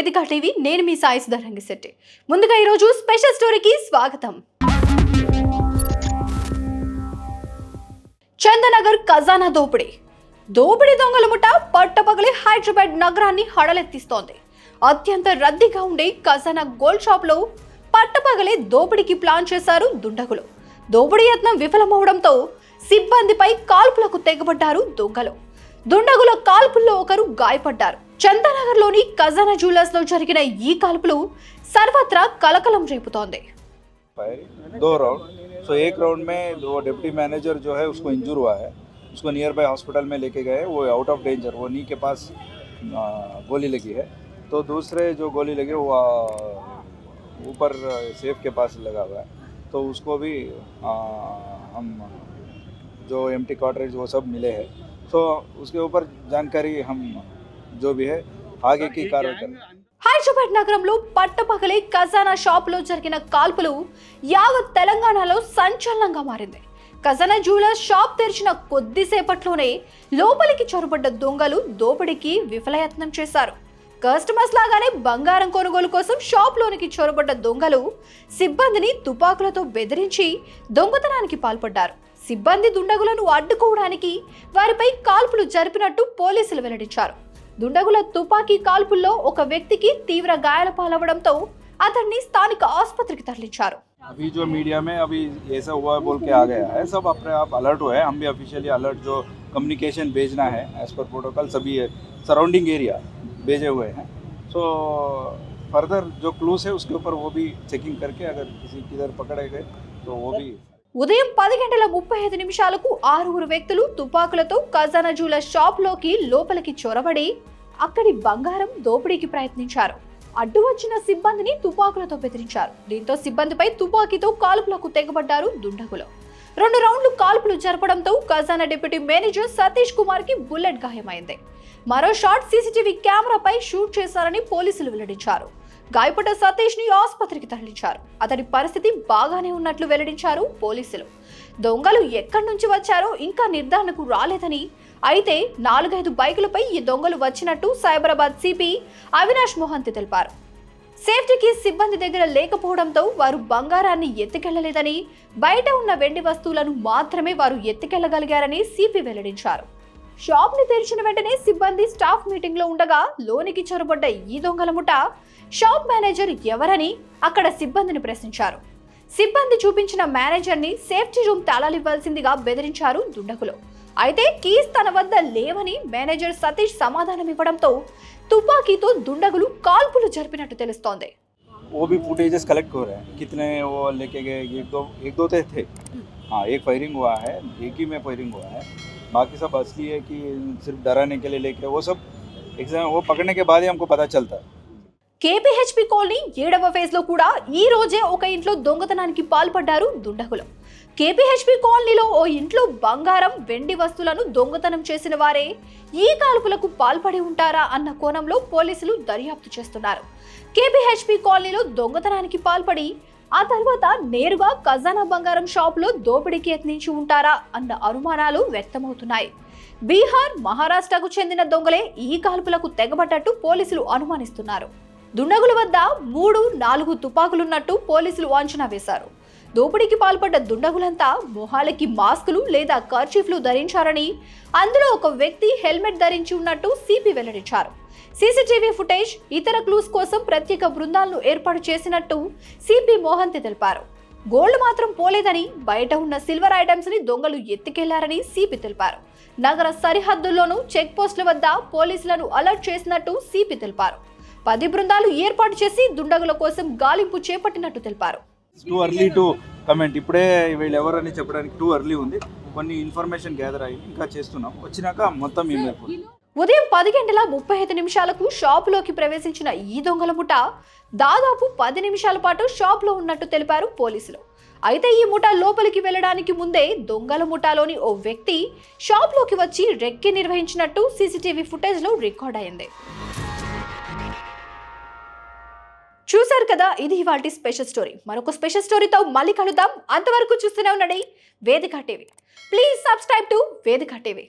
వేదిక టీవీ నేను మీ సాయి సుధారంగిశెట్టి. ముందుగా ఈ రోజు స్పెషల్ స్టోరీకి స్వాగతం. చందనగర్ ఖజానా దోపిడీ దొంగల ముఠ పట్టపగలే హైదరాబాద్ నగరాన్ని హడలెత్తిస్తోంది. అత్యంత రద్దీగా ఉండే ఖజానా గోల్డ్ షాప్ లో పట్టపగలే దోపిడీకి ప్లాన్ చేశారు దుండగులు. దోపిడీ యత్నం విఫలమవడంతో సిబ్బందిపై కాల్పులకు తెగబడ్డారు దొంగలు. దుండగుల కాల్పుల్లో ఒకరు గాయపడ్డారు. చందానగర్ లోని ఖజానా జ్యువెలర్స్ లో జరిగిన ఈ కాల్పులు సర్వత్రా కలకలం రేపుతోంది. दो राउंड सो एक राउंड में वो डिप्टी मैनेजर जो है उसको इंजर हुआ है, उसको नियर बाय हॉस्पिटल में लेके गए, वो आउट ऑफ डेंजर, वो नी के पास गोली लगी है. तो दूसरे जो गोली लगी वो ऊपर सेफ के पास लगा हुआ है, तो उसको भी हम जो एम्प्टी कार्ट्रिज वो सब मिले हैं, तो उसके ऊपर जानकारी हम जो भी है आगे की कार्रवाई करें. హైదరాబాద్ నగరంలో పట్టపగలే ఖజానా షాప్ లో జరిగిన కాల్పులు యావత్ తెలంగాణలో సంచలనంగా మారింది. ఖజానా జ్యువెలర్స్ షాప్ తెరిచిన కొద్దిసేపట్లోనే లోపలికి చొరబడ్డ దొంగలు దోపిడీకి విఫలయత్నం చేశారు. కస్టమర్స్ లాగానే బంగారం కొనుగోలు కోసం షాప్ లోనికి చొరబడ్డ దొంగలు సిబ్బందిని తుపాకులతో బెదిరించి దొంగతనానికి పాల్పడ్డారు. సిబ్బంది దుండగులను అడ్డుకోవడానికి వారిపై కాల్పులు జరిపినట్టు పోలీసులు వెల్లడించారు. దుండగుల తుపాకీ కాల్పుల్లో ఒక వ్యక్తికి తీవ్ర గాయాల పాలవడంతో అతన్ని స్థానిక ఆసుపత్రికి తరలించారు. अभी जो मीडिया में अभी ऐसा हुआ बोल के आ गया है, सब अपने आप अलर्ट हुए हैं. हम भी ऑफिशियली अलर्ट जो कम्युनिकेशन भेजना है एज पर प्रोटोकॉल सभी सराउंडिंग एरिया भेजे हुए हैं. सो फर्दर जो क्लूज है उसके ऊपर वो भी चेकिंग करके अगर किसी किधर पकड़े गए तो वो भी. ఉదయం 10:35 6 వ్యక్తులు తుపాకులతో ఖజానా జ్యువెలర్స్ షాప్ లోకి లోపలికి చొరబడి అక్కడి బంగారం దోపిడీకి ప్రయత్నించారు. అడ్డు వచ్చిన సిబ్బందిని తుపాకులతో బెదిరించారు. దీంతో సిబ్బందిపై తుపాకీతో కాల్పులకు తెగబడ్డారు దుండగులు. 2 రౌండ్లు కాల్పులు జరపడంతో ఖజానా డిప్యూటీ మేనేజర్ సతీష్ కుమార్ కి బుల్లెట్ గాయమైంది. మరో షాట్ సీసీటీవీ కెమెరాపై షూట్ చేశారని పోలీసులు వెల్లడించారు. గాయపడ్డ సతీష్ ని ఆసుపత్రికి తరలించారు. అతడి పరిస్థితి బాగానే ఉన్నట్లు వెల్లడించారు పోలీసులు. దొంగలు ఎక్కడి నుంచి వచ్చారో ఇంకా నిర్ధారణకు రాలేదని, అయితే 4-5 బైకులపై ఈ దొంగలు వచ్చినట్టు సైబరాబాద్ సిపి అవినాష్ మోహంతి తెలిపారు. సేఫ్టీకి సిబ్బంది దగ్గర లేకపోవడంతో వారు బంగారాన్ని ఎత్తుకెళ్లలేదని, బయట ఉన్న వెండి వస్తువులను మాత్రమే వారు ఎత్తుకెళ్లగలిగారని సిపి వెల్లడించారు. షాప్ ని తెరిచిన వెంటనే సిబ్బంది స్టాఫ్ మీటింగ్ లో ఉండగా లోనికి చొరబడ్డ ఈ దొంగల ముఠ షాప్ మేనేజర్ ఎవరని అక్కడ సిబ్బందిని ప్రశ్నించారు. సిబ్బంది చూపించిన మేనేజర్ ని సేఫ్టీ రూమ్ తాళాలివ్వాల్సిందిగా బెదిరించారు దుండగులు. అయితే కీస్ తన వద్ద లేవని మేనేజర్ సతీష్ సమాధానం ఇవ్వడంతో తుపాకీతో దుండగులు కాల్పులు జరిపినట్టు తెలుస్తోంది. वो भी फुटेजेस कलेक्ट हो रहे हैं, कितने वो लेके गए, एक दो थे. हाँ, एक फायरिंग हुआ है, एक ही में फायरिंग हुआ है, बाकी सब असली है कि सिर्फ डराने के लिए लेके, वो सब एग्जाम वो पकड़ने के बाद ही हमको पता चलता है. కేపీహెచ్పీ కాలనీ 7వ ఫేజ్ లో కూడా ఈ రోజే ఒక ఇంట్లో దొంగతనానికి పాల్పడ్డారు దుండగులు. కేపీహెచ్పీ కాలనీలో ఓ ఇంట్లో బంగారం, వెండి వస్తువులను దొంగతనం చేసిన వారే ఈ కాల్పులకు పాల్పడి ఉంటారా అన్న కోణంలో పోలీసులు దర్యాప్తు చేస్తున్నారు. కేపీహెచ్పీ కాలనీలో దొంగతనానికి పాల్పడి ఆ తర్వాత నేరుగా ఖజానా బంగారం షాప్ లో దోపిడీకి యత్నించి ఉంటారా అన్న అనుమానాలు వ్యక్తమవుతున్నాయి. బీహార్, మహారాష్ట్రకు చెందిన దొంగలే ఈ కాల్పులకు తెగబడ్డట్టు పోలీసులు అనుమానిస్తున్నారు. దుండగుల వద్ద 3-4 తుపాకులున్నట్టు పోలీసులు అంచనా వేశారు. దోపిడీకి పాల్పడ్డ దుండగులంతా మొహాలకి మాస్కులు లేదా కర్చీఫ్లు ధరించారని, అందులో ఒక వ్యక్తి హెల్మెట్ ధరించి ఉన్నట్టు సిపి వెల్లడించారు. సీసీటీవీ ఫుటేజ్, ఇతర క్లూస్ కోసం ప్రత్యేక బృందాలను ఏర్పాటు చేసినట్టు సిపి మోహంతి తెలిపారు. గోల్డ్ మాత్రం పోలేదని, బయట ఉన్న సిల్వర్ ఐటమ్స్ ని దొంగలు ఎత్తుకెళ్లారని సిపి తెలిపారు. నగర సరిహద్దుల్లోనూ చెక్ పోస్టుల వద్ద పోలీసులను అలర్ట్ చేసినట్టు సిపి తెలిపారు. 10 బృందాలు ఏర్పాటు చేసి దుండగుల కోసం గాలింపు చేపట్టినట్టు తెలిపారు. టూ ఎర్లీ టు కమెంట్, ఇప్పుడే వీళ్ళు ఎవరని చెప్పడానికి టూ ఎర్లీ ఉంది. కొన్ని ఇన్ఫర్మేషన్ గ్యాదర్ అయ్యి ఇంకా చేస్తున్నాం, వచ్చినాక మొత్తం ఉదయం 10:35 షాపులోకి ప్రవేశించిన ఈ దొంగల ముఠ దాదాపు 10 నిమిషాల పాటు షాప్ లో ఉన్నట్టు తెలిపారు పోలీసులు. అయితే ఈ ముఠ లోపలికి వెళ్లడానికి ముందే దొంగల ముఠాలోని ఓ వ్యక్తి షాప్ లోకి వచ్చి రెక్కి నిర్వహించినట్టు సీసీటీవీ ఫుటేజ్ లో రికార్డ్ అయింది. చూశారు కదా, ఇది ఇవాల్టి స్పెషల్ స్టోరీ. మరొక స్పెషల్ స్టోరీతో మళ్ళీ కలుద్దాం. అంతవరకు చూస్తూనే ఉండండి వేదిక టీవీ. ప్లీజ్ సబ్స్క్రైబ్ టు వేదిక టీవీ.